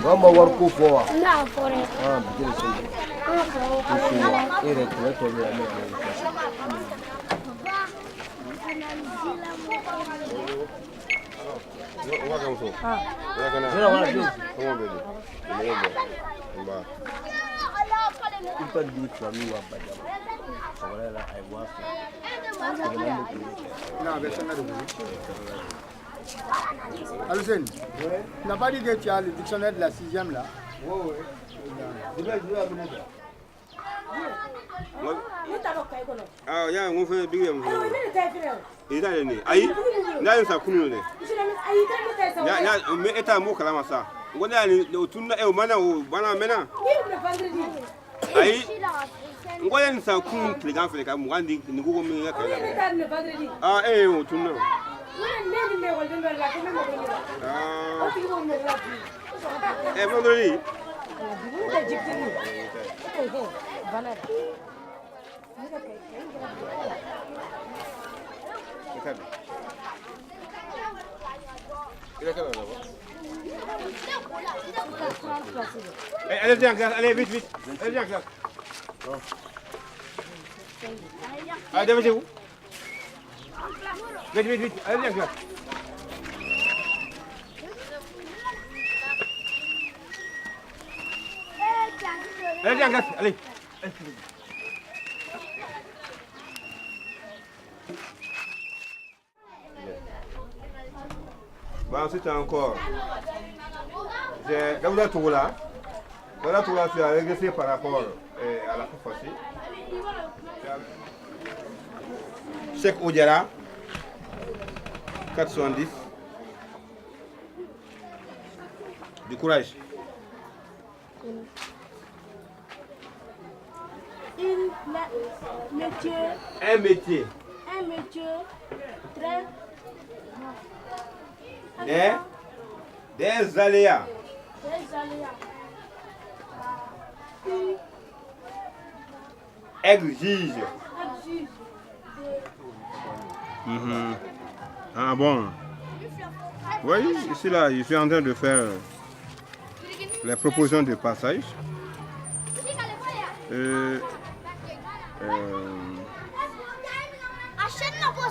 Vamos a work for Não, fora. ah, isso é reto Alusène, tu n'as pas dit que tu as le dictionnaire de la 6e là? Oui, oui. Ah, ya ngon fe bigu yam. Ida ne. Ai, na yin sa kunu ne. Ya me eta mo kala masa. Ngoda ni tunna e mana o bana mena. Ai. Ngoya ni sa kunu kligan fe ka mo ngandi ni go me ya kala. Ah, o tunna. Ah. Vendredi. Allez, viens, allez, vite, vite. Allez, viens, classe. Allez, dépêchez-vous. Vite, vite, vite. Allez, viens, classe. Allez, viens, classe. Allez. Bon, ensuite encore, dans la tour là, tu as régressé par rapport à la fois passée. Cheikh Odiara, 470. Du courage. Un métier très... Des aléas. Exige. Ah bon. Oui, ici là, je suis en train de faire les propositions de passage.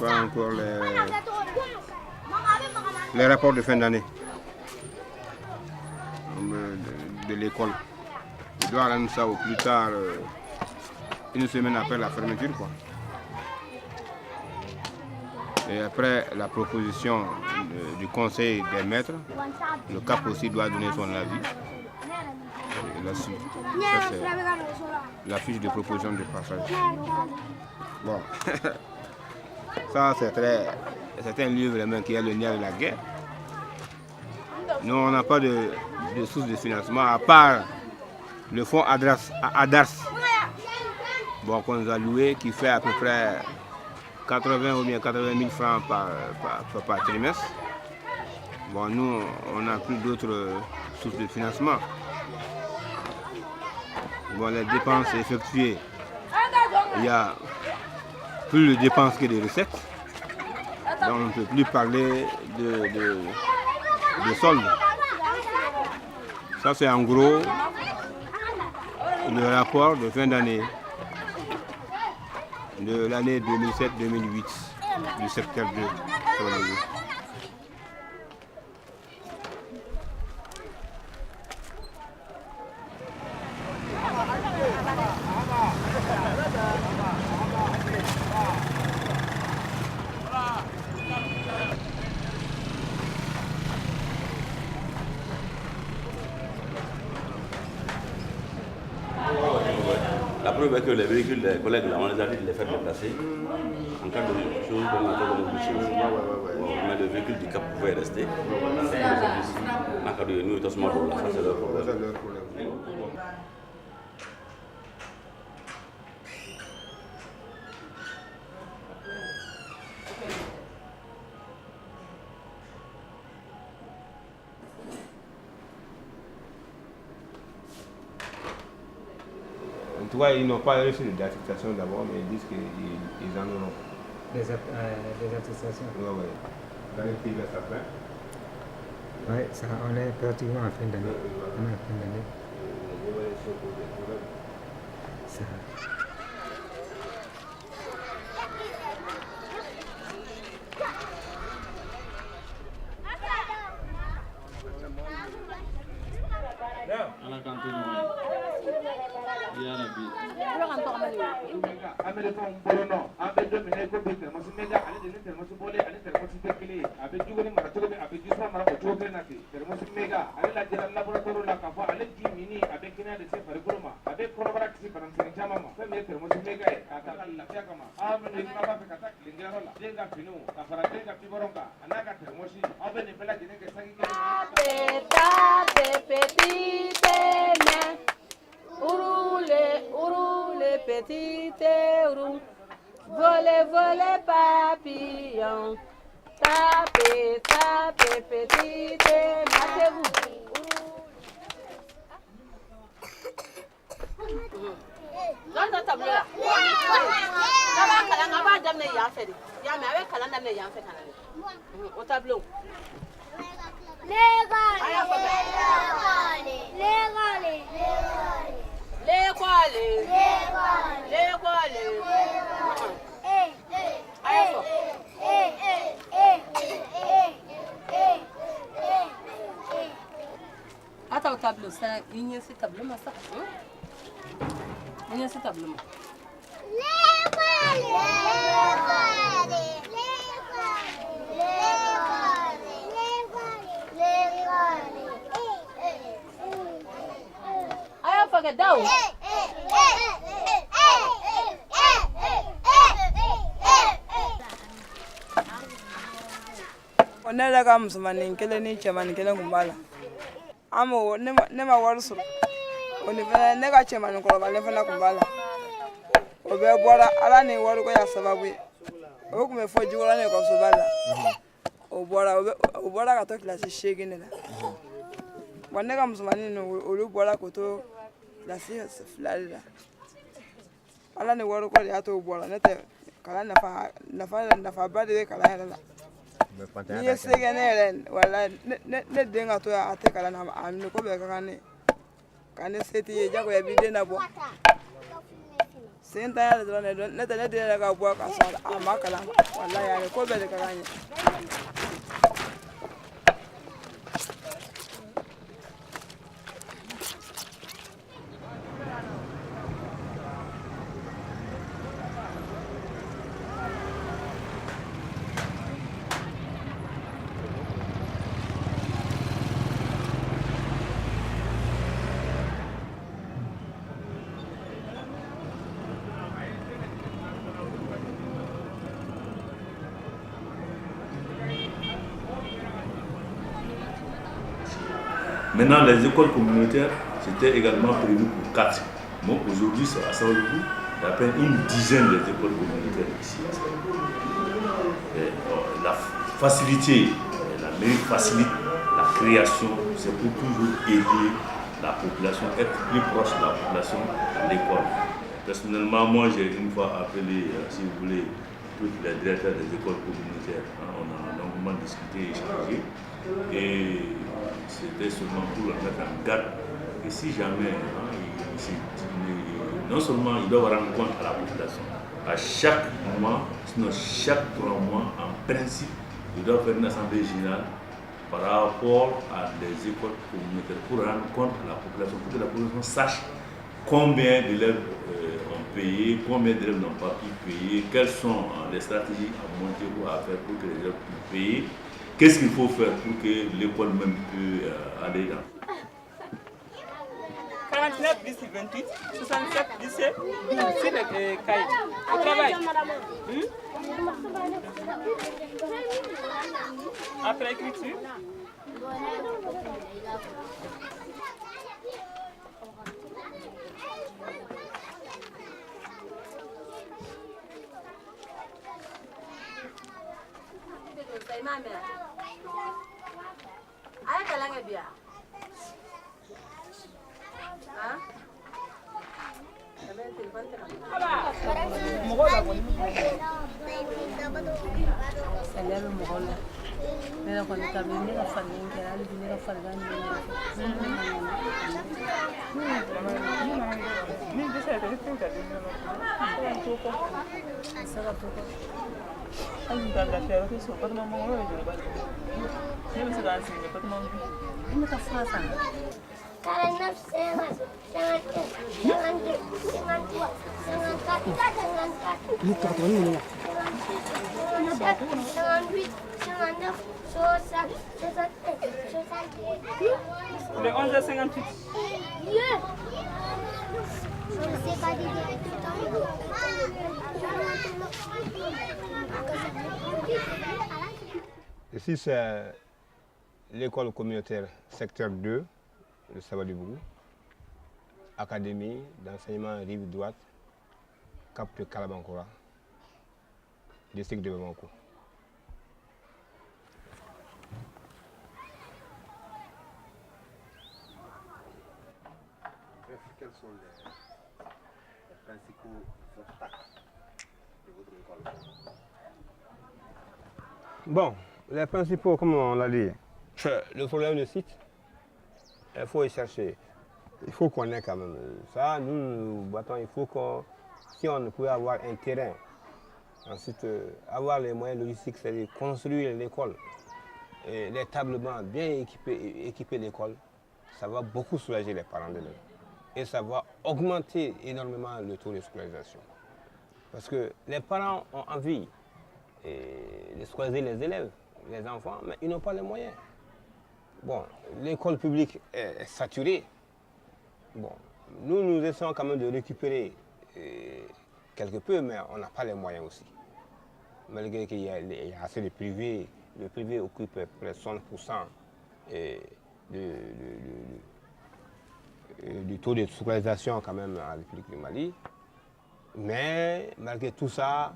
Pas encore les rapports de fin d'année de l'école. Je dois rendre ça au plus tard, une semaine après la fermeture, quoi. Et après la proposition du conseil des maîtres, le CAP aussi doit donner son avis. Et la suite. Ça, c'est la fiche de proposition de passage. Bon. Ça, c'est un livre vraiment qui est le nerf de la guerre. Nous, on n'a pas de source de financement à part le fonds ADARS, bon, qu'on nous a loué, qui fait à peu près 80 ou bien 80 000 francs par trimestre. Bon, nous, on n'a plus d'autres sources de financement. Bon, les dépenses effectuées, il y a plus de dépenses que de recettes. Donc on ne peut plus parler de solde. Ça c'est en gros le rapport de fin d'année de l'année 2007-2008 du secteur 2. La preuve est que les véhicules des collègues, là, on les a dit de les faire déplacer. En cas de chose, on a fait des choses. Mais le véhicule du CAP pouvait rester. Nous, ça c'est leur problème. En tout cas, ils n'ont pas reçu d'attestation d'abord, mais ils disent qu'ils en auront. Des attestations. Oui, oui. L'année qui va s'appeler. Oui, ça, on est pratiquement en fin d'année. On est en fin d'année. Ça. Petite roue, volez, volez, papillon. Tapez, tapez, petite, matez-vous. Dans ta table là. Au tableau. Attends, au tableau, ça, il y a ce tableau, ça. Il y a ce tableau. I forget down. Ne daga musulmanin kelen ni cɛmanin kelen kun b'a la an m'o ne ma wari sɔrɔ o ni fana ne ka cɛmanin kɔrɔbalen fana kun b'a la o bɛɛ bɔra ala ni wariko y'a sababu ye o kun bɛ fɔ Jikɔrɔni ekɔlisoba la o bɔra ka to kilasi 8 de la wa ne ka musulmanin olu bɔra k'o to kilasi 2 de la ala ni wariko de y'a to o bɔra ne tɛ kalan nafaba de bɛ kalan yɛrɛ la. Ni ye se kɛ ne yɛrɛ wala ne den ka to a tɛ kalan na a minɛ ko bɛɛ ka kan ne ka ne se t'i ye jagoya b'i den labɔ sen tan yɛrɛ dɔrɔn ne tɛ ne den yɛrɛ ka bɔ ka sɔrɔ a ma kalan walayi a ko bɛɛ de ka kan ye. Maintenant, les écoles communautaires, c'était également prévu pour 4. Bon, aujourd'hui, à Saoulou, il y a à peine une dizaine d'écoles communautaires ici à Saoulou. La facilité, la mairie facilite la création, c'est pour toujours aider la population, être plus proche de la population à l'école. Personnellement, moi, j'ai une fois appelé, si vous voulez, tous les directeurs des écoles communautaires. On a longuement discuté, échangé. Et c'était seulement pour leur mettre en garde que si jamais, non seulement ils doivent rendre compte à la population, à chaque mois, sinon chaque 3 mois, en principe, ils doivent faire une assemblée générale par rapport à des écoles communautaires pour rendre compte à la population, pour que la population sache combien d'élèves ont payé, combien d'élèves n'ont pas pu payer, quelles sont les stratégies à monter ou à faire pour que les élèves puissent payer. Qu'est-ce qu'il faut faire pour que l'école même puisse aller dans 49, 10, 28, 67, 17, 12, c'est le cahier. Au travail. Après écriture. ne ko ni tabe ne ka fan ne kera ali ne ka fan ga ni ni de sai da tinka sara to ko ai da la fera que so pas maman ouais je ba ni me se dans c'est pas maman ni ka fa sa 49, 50, 51, 52, 53, 54, 54. ni to to ni 57, 58, 59, 60, 61, 62. le 11h58 Je ne sais pas dire tout le temps. Ici, c'est l'école communautaire secteur 2, le Sabadibou, académie d'enseignement rive droite, Cap de Kalabankora, district de Bamako. Quels sont les principaux obstacles de votre école? Bon, les principaux, comme on l'a dit, le problème de site, il faut y chercher. Il faut qu'on ait quand même ça. Nous battons, il faut qu'on, si on pouvait avoir un terrain, ensuite avoir les moyens logistiques, c'est-à-dire construire l'école, et les tablements bien équiper l'école, ça va beaucoup soulager les parents d'élèves. Et ça va augmenter énormément le taux de scolarisation. Parce que les parents ont envie de scolariser les élèves, les enfants, mais ils n'ont pas les moyens. Bon, l'école publique est saturée. Bon, nous essayons quand même de récupérer quelque peu, mais on n'a pas les moyens aussi. Malgré qu'il y a assez de privés, le privé occupe près de 60% du taux de scolarisation quand même en République du Mali. Mais malgré tout ça,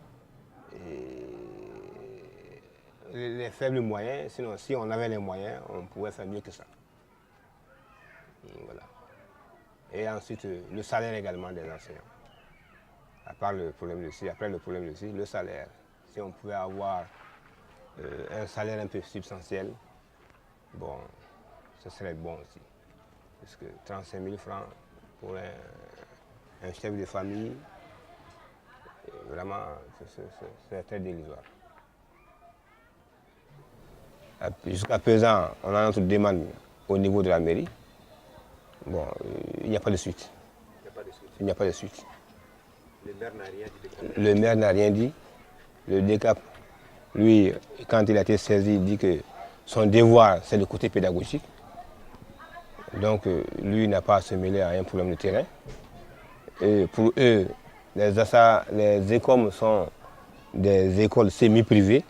les faibles moyens, sinon si on avait les moyens, on pouvait faire mieux que ça. Voilà. Et ensuite, le salaire également des enseignants. À part le problème de ci, après le problème de ci, le salaire. Si on pouvait avoir un salaire un peu substantiel, bon, ce serait bon aussi. Parce que 35 000 francs pour un chef de famille, vraiment, c'est très dérisoire. Jusqu'à présent, on a notre demande au niveau de la mairie. Bon, il n'y a pas de suite. Il n'y a pas de suite. Le maire n'a rien dit. Le maire n'a rien dit. Le DECAP, lui, quand il a été saisi, il dit que son devoir, c'est le côté pédagogique. Donc, lui n'a pas à se mêler à un problème de terrain. Et pour eux, les écoles sont des écoles semi-privées.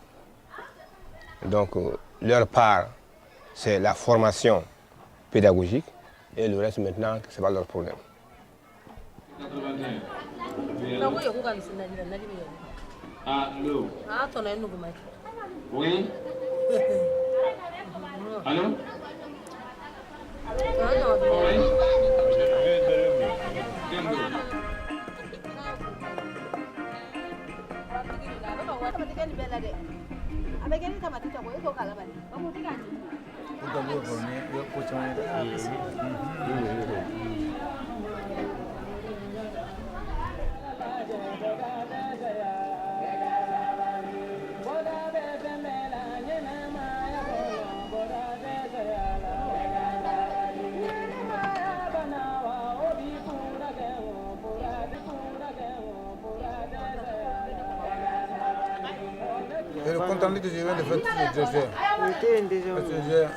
Donc, leur part, c'est la formation pédagogique. Et le reste, maintenant, ce n'est pas leur problème. Allô? ah to na nugu mai Oui? Allô? Oui? Et le compte rendu que je viens de faire,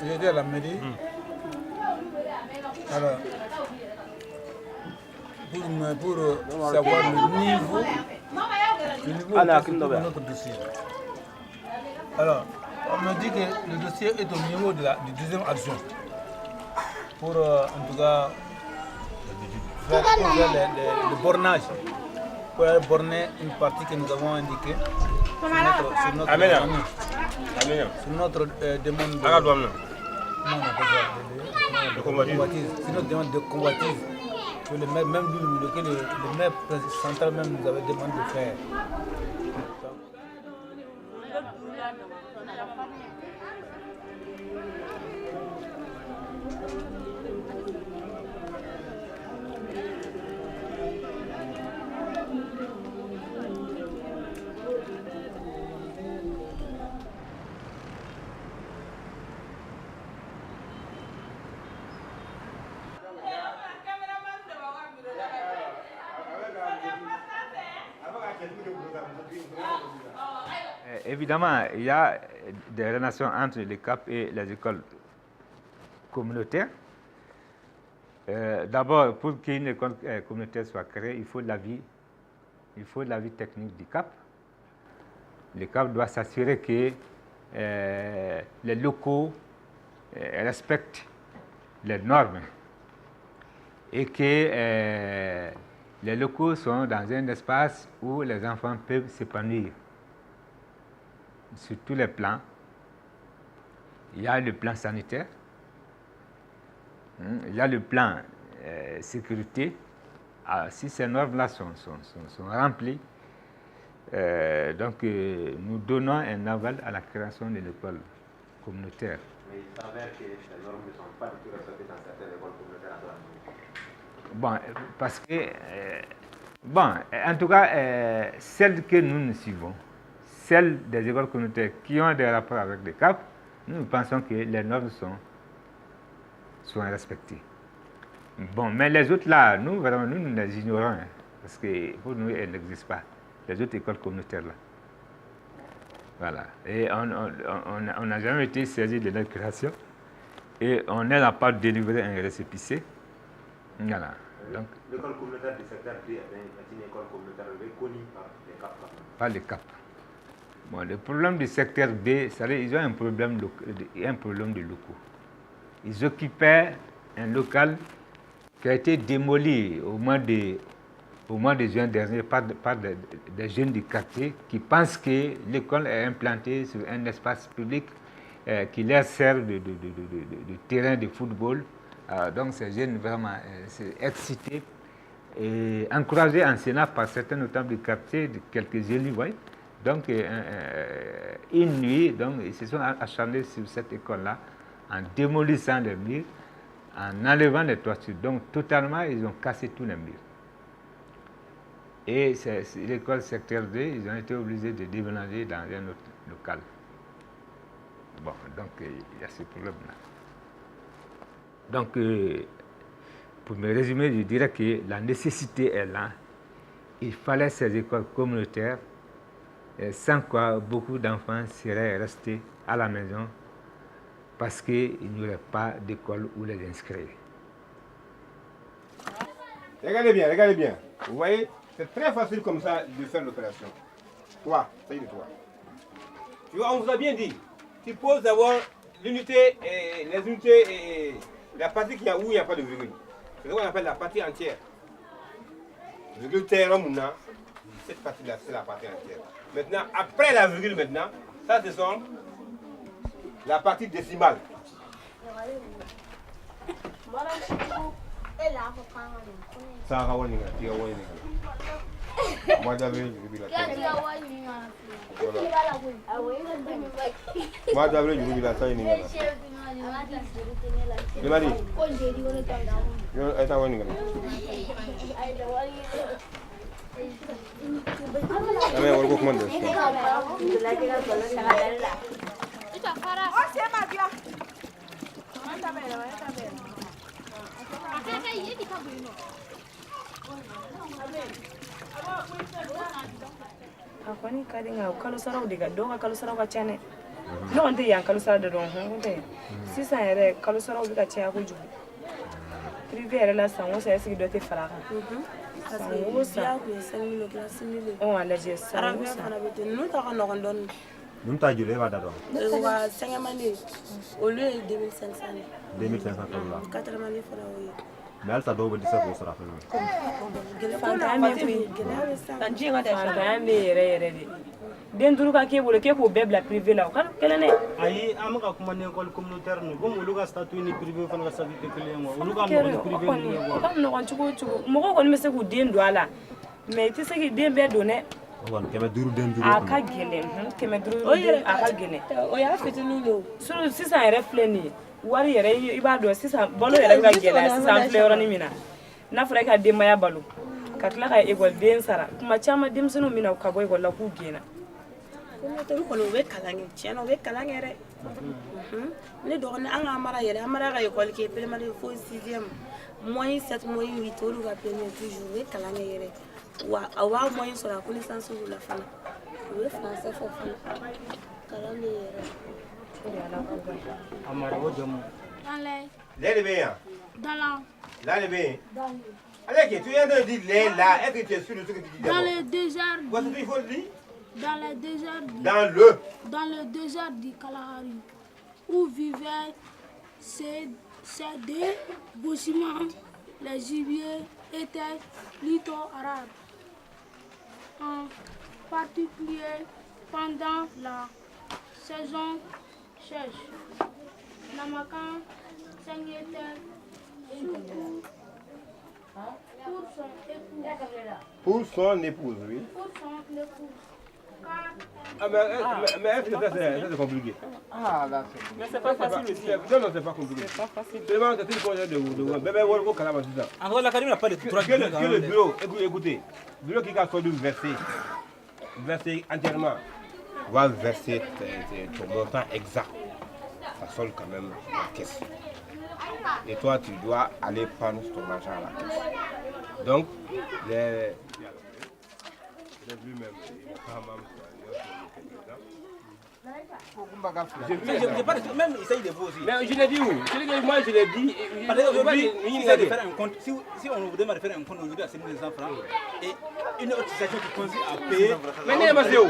j'ai été à la mairie. Alors, pour savoir le niveau de notre dossier. Alors, on me dit que le dossier est au niveau de du deuxième action. Pour en tout cas faire le bornage. Pour borner une partie que nous avons indiquée sur notre demande de convoitise. C'est notre demande de convoitise. Que le maire, même lui, le maire central même nous avait demandé de faire. évidemment, il y a des relations entre les CAP et les écoles communautaires. D'abord, pour qu'une école communautaire soit créée, il faut l'avis technique du CAP. Le CAP doit s'assurer que les locaux respectent les normes et que les locaux sont dans un espace où les enfants peuvent s'épanouir sur tous les plans. Il y a le plan sanitaire, il y a le plan sécurité. Si ces normes-là sont remplies, donc nous donnons un aval à la création de l'école communautaire. Mais il s'avère que ces normes ne sont pas du tout respectées dans certaines écoles communautaires. Bon, parce que, en tout cas, celles que nous suivons, celles des écoles communautaires qui ont des rapports avec les CAP, nous pensons que les normes sont respectées. Bon, mais les autres là, nous les ignorons, hein, parce que pour nous, elles n'existent pas. Les autres écoles communautaires là. Voilà. Et on n'a jamais été saisi de leur création. Et on n'a pas délivré un récépissé. Voilà. L'école communautaire du secteur B est une école communautaire reconnue par les CAP. Par les CAP. Bon, le problème du secteur B, c'est-à-dire qu'ils ont un problème de locaux. Ils occupaient un local qui a été démoli au mois de juin dernier par des jeunes du quartier qui pensent que l'école est implantée sur un espace public qui leur sert de terrain de football. Donc ces jeunes vraiment excités et encouragés en Sénat par certains notables du quartier, quelques élus, voyez. Donc une nuit, donc, ils se sont acharnés sur cette école-là en démolissant les murs, en enlevant les toitures. Donc totalement, ils ont cassé tous les murs. Et l'école secteur D, ils ont été obligés de déménager dans un autre local. Bon, donc il y a ce problème-là. Donc, pour me résumer, je dirais que la nécessité est là. Il fallait ces écoles communautaires, sans quoi beaucoup d'enfants seraient restés à la maison parce qu'il n'y aurait pas d'école où les inscrire. Regardez bien. Vous voyez, c'est très facile comme ça de faire l'opération. Toi, ça y est de toi. Tu vois, on vous a bien dit. Tu poses d'abord l'unité et les unités et la partie où il n'y a pas de virgule. C'est ce qu'on appelle la partie entière. Virgule terre, cette partie-là, c'est la partie entière. Maintenant, après la virgule, ça ce sont la partie décimale. Ça va moi d'avril, je vais la taille. Akwani kadi nga kalo saraw diga donga kalo saraw ka chane no ante yan kalo saraw de don honte sisa yere kalo saraw bi ka cha ko jugu privé yere la sango sa esi do te faraka sango sa ko sanni lo classe ni on ala je sango sa na bete no ta ko no don nous ta jule va d'adon wa 5 mani au lieu de 2500 $2500 4 mani fara oui mais elle ça doit dire ça pour sera fait den duru ka ke bolo ke ko bebla privé la kan kelene ayi amaka kuma ne école communautaire no bon olu ka statut ni privé fana ka statut kelen ngo olu ka no privé ni ngo kan no kan chugo mo ko ni mese ku den do ala mais ti se ki den be do ne on keme duru den duru aka gele keme duru aka gele o ya fitinu no suru sisa yere fleni wari yere iba do sisa bolo yere ga gele sisa fleur ni mina na fara ka den maya balu ka tla ka école den sara kuma chama dimsunu mina ka boy ko la ku gena to ko no be kalange cheno be kalange re ne do ne anga mara yere amara ga école ke primaire fo 6e moyen 7 moyen 8 olu ga premier toujours be kalange yere wa awa moyen sur la connaissance ou la fana Oui, français, faut faire. Les bien. Dans la... Là, les bien. Allez, tu viens de dire les là. Est-ce que tu es sûr de ce que tu dis? Dans le désert. Qu'est-ce qu'il faut dire? Dans le désert. Dans le désert du Kalahari, où vivaient ces deux bâtiments, les gibiers étaient plutôt arabes. En particulier pendant la saison sèche. Namakan s'inquiétait surtout pour son épouse. Oui. Pour son épouse. Mais est-ce que ça c'est compliqué? Ah, là, mais c'est pas facile aussi. Non, c'est pas compliqué. C'est pas facile. Seulement que tu connais de bébé au Calama, c'est ça. En vrai, l'académie n'a pas de Que le bureau, écoutez, le bureau qui a sorti verser entièrement, va verser ton montant exact. Ça sonne quand même la caisse. Et toi, tu dois aller prendre ton argent à la caisse. Donc, les lui-même, même il s'agit de vous aussi. Mais je l'ai dit où? Moi je l'ai dit. Si on vous demande de faire un compte aujourd'hui à 7 200 francs et une autre situation qui consiste à payer. Mais n'est pas où?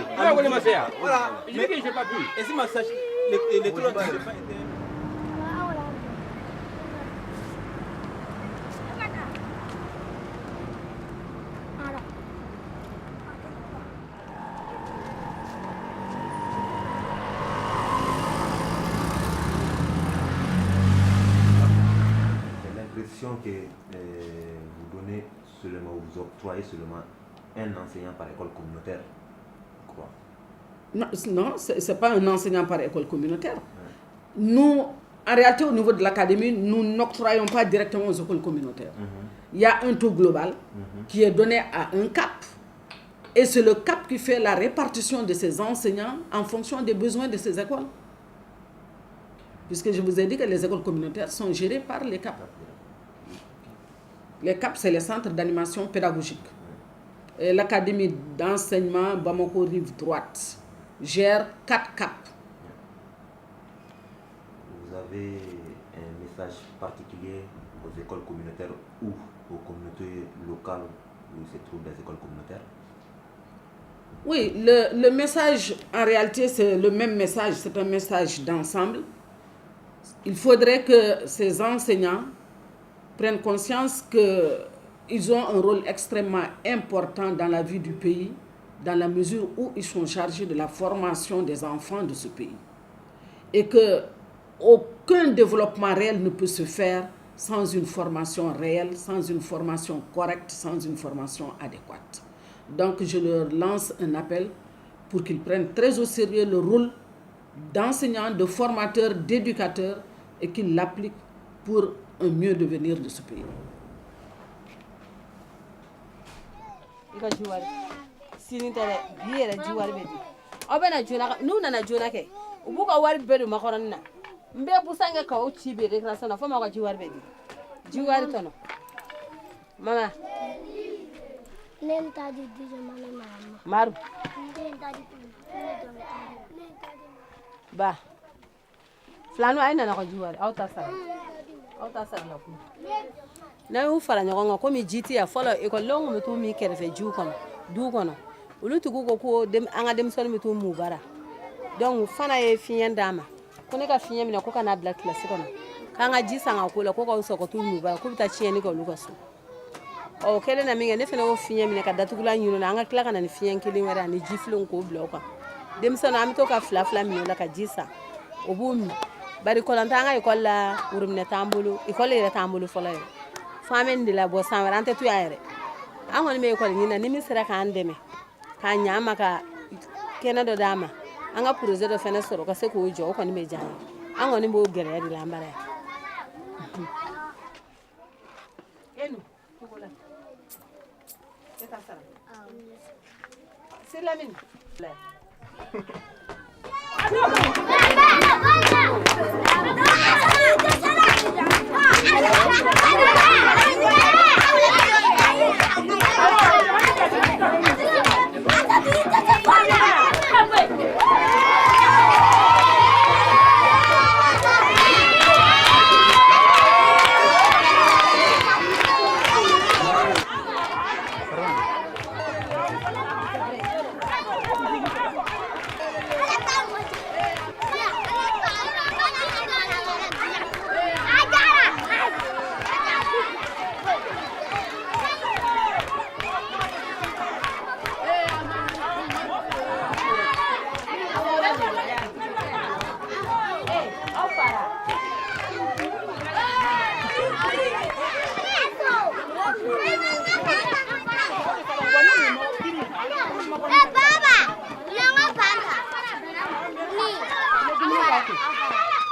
Voilà. Je dis que je n'ai pas pu. Et si ma sage, les 3 étaient. Que vous donnez seulement, vous octroyez seulement un enseignant par école communautaire, quoi. Non, ce n'est pas un enseignant par école communautaire. Nous, en réalité, au niveau de l'académie, nous n'octroyons pas directement aux écoles communautaires. Il y a un taux global qui est donné à un CAP. Et c'est le CAP qui fait la répartition de ces enseignants en fonction des besoins de ces écoles. Puisque je vous ai dit que les écoles communautaires sont gérées par les CAP. Les CAP, c'est les centres d'animation pédagogique. L'académie d'enseignement Bamako Rive Droite gère 4 CAP. Vous avez un message particulier aux écoles communautaires ou aux communautés locales où se trouvent des écoles communautaires? Oui, le message, en réalité, c'est le même message, c'est un message d'ensemble. Il faudrait que ces enseignants prennent conscience qu'ils ont un rôle extrêmement important dans la vie du pays, dans la mesure où ils sont chargés de la formation des enfants de ce pays. Et qu'aucun développement réel ne peut se faire sans une formation réelle, sans une formation correcte, sans une formation adéquate. Donc je leur lance un appel pour qu'ils prennent très au sérieux le rôle d'enseignants, de formateurs, d'éducateurs et qu'ils l'appliquent pour un mieux devenir de ce pays. Maru. Ba. Flanu aina na ko juwari auta sara la ku na yu fara nyago ko mi jiti ya folo e ko longo mi to mi kere fe ju kono du kono ulu tugu ko dem anga dem son mi to mu bara donc fana e fiyen dama ko ne ka fiyen mi na ko kana black class kono kanga ji sanga ko la ko ko so ko tu mu bara ko ta chieni ko lu ko so o kele na minga ne fena ko fiyen mi na ka datugula nyuno na anga kila kana ni fiyen kili wara ni jiflon ko bloka dem son am to ka fla mi la ka jisa obumi bari kolantanga ikolla urumne tambulu ikolle ire tambulu folo famen de la bo sanwarante tu yaire angoni me ikolle ni na ni misira ka andeme ka nyama ka kena do dama anga projet do fene soro ka se ko jo ko ni me jani angoni bo gere di lambare enu kola eta sara c'est la mine Thank you.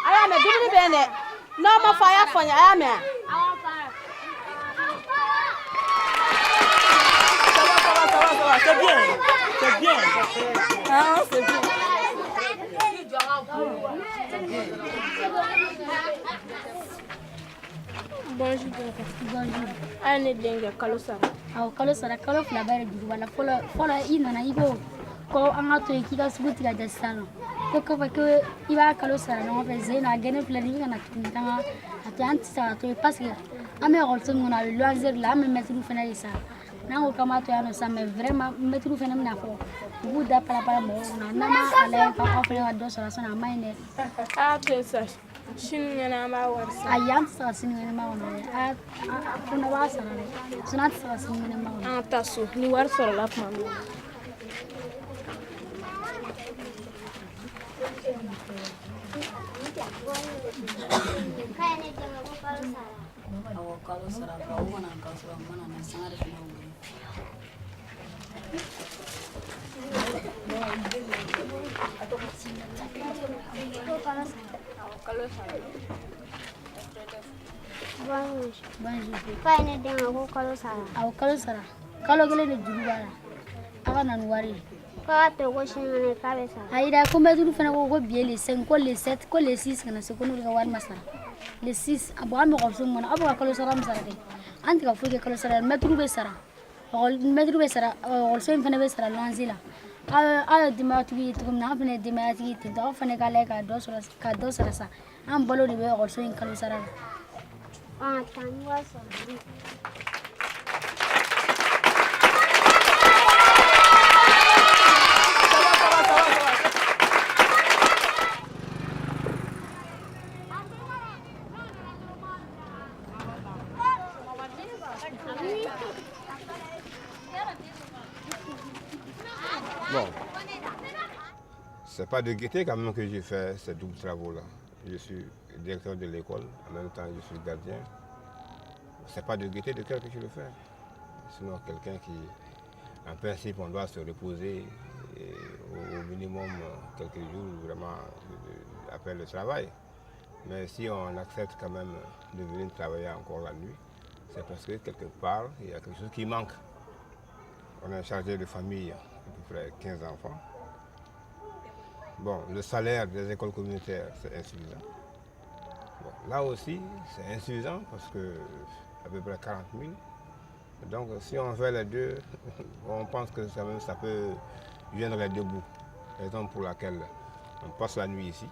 Aya me dibini bene. No ma fire fonya aya me. C'est bien. C'est bien. Ah, c'est bien. Bonjour. Ane dengue kalo sara. Aw kalo sara kalo fila bare dugu wala folo I nana I ko an ka to k'i ka sugu tigɛ ja sisan nɔ ko kɔfɛ ko I b'a kalo sara ɲɔgɔn fɛ zen na a gɛnɛ filɛ nin I kana tuguni k'an ka a to an tɛ se ka to yen parce que an bɛ ekɔliso min kɔnɔ a bɛ loisir la an bɛ mɛtiriw fana de sara n'an ko k'an b'a to yan nɔ sisan mais vraiment mɛtiriw fana bɛna fɔ u b'u da palapala mɔgɔw kunna n'an m'a lajɛ k'aw fana ka dɔ sɔrɔ sisan a ma ɲi dɛ. A to yen sa sini ɲɛna an b'a wari sara. Ayi an tɛ se ka sini ɲɛnama kɔnɔ dɛ a fana b'a sara dɛ sinon an tɛ se ka sini ɲɛnama kɔnɔ. An ka taa so ni wari sɔrɔla tuma min na. Aw kalo sara kalo kelen de juru b'a la a ka na ni wari ye. K'a to ko sini kɔni k'a bɛ sara. Ayi dɛ ko mɛtiriw fana ko bi ye le 5 ko le 7 ko le 6 kana se ko n'olu ka wari ma sara le 6 bon an bɛ ekɔliso min kɔnɔ aw bɛ ka kalo sara min sara dɛ an tɛ ka foyi kɛ kalo sara mɛtiriw bɛ sara ekɔliso in fana bɛ sara loyer la aw ye denbayatigi ye cogo min na an fana ye denbayatigi ye ten tɔ aw fana k'a lajɛ ka dɔ sara sa an balo de bɛ ekɔliso in kalo sara la. Bon, c'est pas de gaieté quand même que j'ai fait ces doubles travaux-là. Je suis directeur de l'école, en même temps je suis gardien. C'est pas de gaieté de cœur que je le fais. Sinon quelqu'un qui, en principe, on doit se reposer et au minimum quelques jours vraiment après le travail. Mais si on accepte quand même de venir travailler encore la nuit, c'est parce que quelque part il y a quelque chose qui manque. On est chargé de famille, à peu près 15 enfants. Bon, le salaire des écoles communautaires, c'est insuffisant. Bon, là aussi, c'est insuffisant parce que à peu près 40 000. Donc, si on fait les deux, on pense que ça peut joindre les deux bouts. Raison pour laquelle on passe la nuit ici.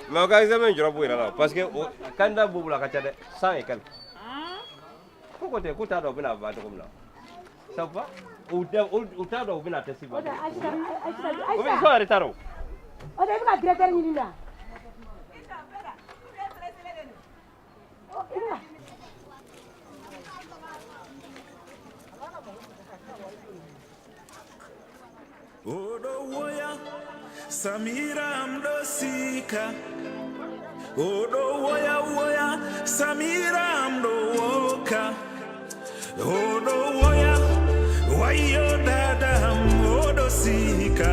Mais on a examiné le job là, parce que quand on a beaucoup de 100 et quelques. Pourquoi tu as dit que tu as dit là? Ça va? Ou tu as dit que tu as dit que tu as dit que Odo woya Samira mdosika Odo woya Samira mdowoka Odo woya wayo dada mdosika